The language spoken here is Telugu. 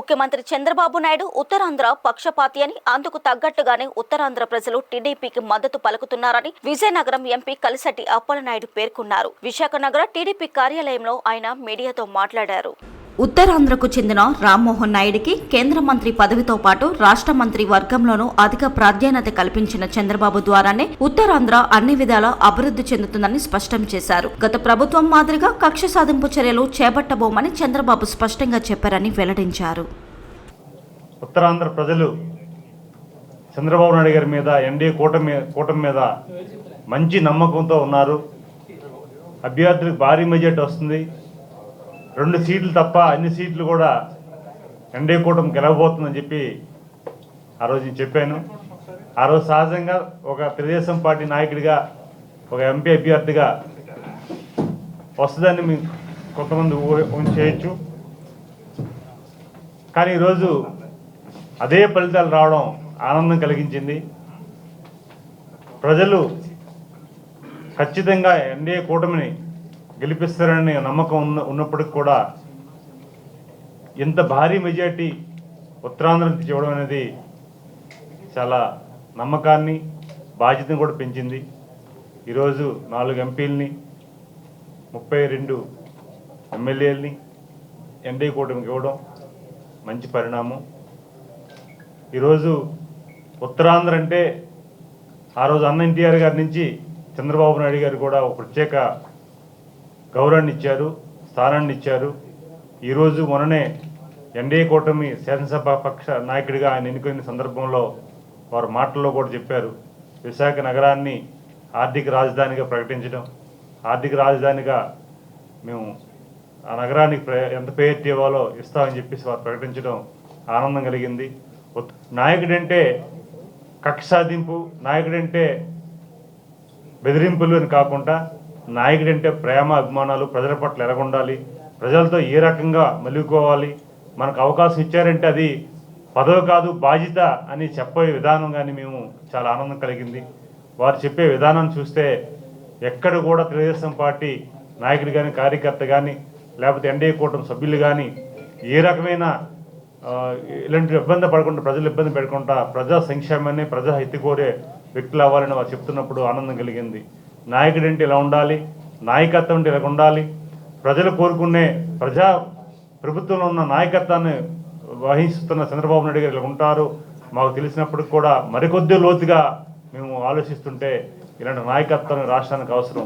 ముఖ్యమంత్రి చంద్రబాబు నాయుడు ఉత్తరాంధ్ర పక్షపాతి అని, అందుకు తగ్గట్టుగానే ఉత్తరాంధ్ర ప్రజలు టీడీపీకి మద్దతు పలుకుతున్నారని విజయనగరం ఎంపీ కలిశెట్టి అప్పలనాయుడు పేర్కొన్నారు. విశాఖ నగర టీడీపీ కార్యాలయంలో ఆయన మీడియాతో మాట్లాడారు. ఉత్తరాంధ్రకు చెందిన రామ్మోహన్ నాయుడికి కేంద్ర మంత్రి పదవితో పాటు రాష్ట్ర మంత్రి వర్గంలోనూ అధిక ప్రాధాన్యత కల్పించిన చంద్రబాబు ద్వారానే ఉత్తరాంధ్ర అన్ని విధాలా అభివృద్ధి చెందుతుందని స్పష్టం చేశారు. గత ప్రభుత్వం మాదిరిగా కక్ష సాధింపు చర్యలు చేపట్టబోమని చంద్రబాబు స్పష్టంగా చెప్పారని వెల్లడించారు. ఉత్తరాంధ్ర ప్రజలు చంద్రబాబు నాయుడు గారి మీద, ఎన్డీఏ కూటమి మీద మంచి నమ్మకంతో ఉన్నారు. అభ్యర్థులకు భారీ మెజార్టీ వస్తుంది. 2 సీట్లు తప్ప అన్ని సీట్లు కూడా ఎన్డీఏ కూటమి గెలవబోతుందని చెప్పి ఆ రోజు నేను చెప్పాను. ఆ రోజు సహజంగా ఒక తెలుగుదేశం పార్టీ నాయకుడిగా, ఒక ఎంపీ అభ్యర్థిగా వస్తుందని కొంతమంది ఊహించేయచ్చు. కానీ ఈరోజు అదే ఫలితాలు రావడం ఆనందం కలిగించింది. ప్రజలు ఖచ్చితంగా ఎన్డీఏ కూటమిని గెలిపిస్తారని నమ్మకం ఉన్నప్పటికి కూడా ఇంత భారీ మెజార్టీ ఉత్తరాంధ్రకి ఇవ్వడం అనేది చాలా నమ్మకాన్ని, బాధ్యతను కూడా పెంచింది. ఈరోజు 4 ఎంపీలని, 32 ఎమ్మెల్యేలని ఎన్డీఏ కూటమికి ఇవ్వడం మంచి పరిణామం. ఈరోజు ఉత్తరాంధ్ర అంటే ఆ రోజు అన్న ఎన్టీఆర్ గారి నుంచి చంద్రబాబు నాయుడు గారు కూడా ఒక ప్రత్యేక గౌరవాన్ని ఇచ్చారు, స్థానాన్ని ఇచ్చారు. ఈరోజు మొన్ననే ఎన్డీఏ కూటమి శాసనసభ పక్ష నాయకుడిగా ఆయన ఎన్నుకున్న సందర్భంలో వారు మాటల్లో కూడా చెప్పారు, విశాఖ నగరాన్ని ఆర్థిక రాజధానిగా ప్రకటించడం, ఆర్థిక రాజధానిగా మేము ఆ నగరానికి ఎంత పేరు ఇవ్వాలో ఇస్తామని చెప్పేసి వారు ప్రకటించడం ఆనందం కలిగింది. నాయకుడంటే కక్ష సాధింపు, నాయకుడంటే బెదిరింపులు అని కాకుండా నాయకుడంటే ప్రేమ, అభిమానాలు, ప్రజల పట్ల ఎలాగుండాలి, ప్రజలతో ఏ రకంగా మలుగుకోవాలి, మనకు అవకాశం ఇచ్చారంటే అది పదవి కాదు బాధ్యత అని చెప్పే విధానం కానీ మేము చాలా ఆనందం కలిగింది. వారు చెప్పే విధానం చూస్తే ఎక్కడ కూడా తెలుగుదేశం పార్టీ నాయకుడు కానీ, కార్యకర్త కానీ, లేకపోతే ఎన్డీఏ కూటమి సభ్యులు కానీ ఏ రకమైన ఇలాంటి ఇబ్బంది పడకుండా, ప్రజలు ఇబ్బంది పడకుండా ప్రజా సంక్షేమాన్ని, ప్రజా హితి కోరే వ్యక్తులు అవ్వాలని వారు చెప్తున్నప్పుడు ఆనందం కలిగింది. నాయకుడు అంటే ఇలా ఉండాలి, నాయకత్వం అంటే ఇలా ఉండాలి, ప్రజలు కోరుకునే ప్రజా ప్రభుత్వంలో ఉన్న నాయకత్వాన్ని వహిస్తున్న చంద్రబాబు నాయుడు గారు ఇలా ఉంటారు మాకు తెలిసినప్పుడు కూడా మరికొద్ది లోతుగా మేము ఆలోచిస్తుంటే ఇలాంటి నాయకత్వం రాష్ట్రానికి అవసరం.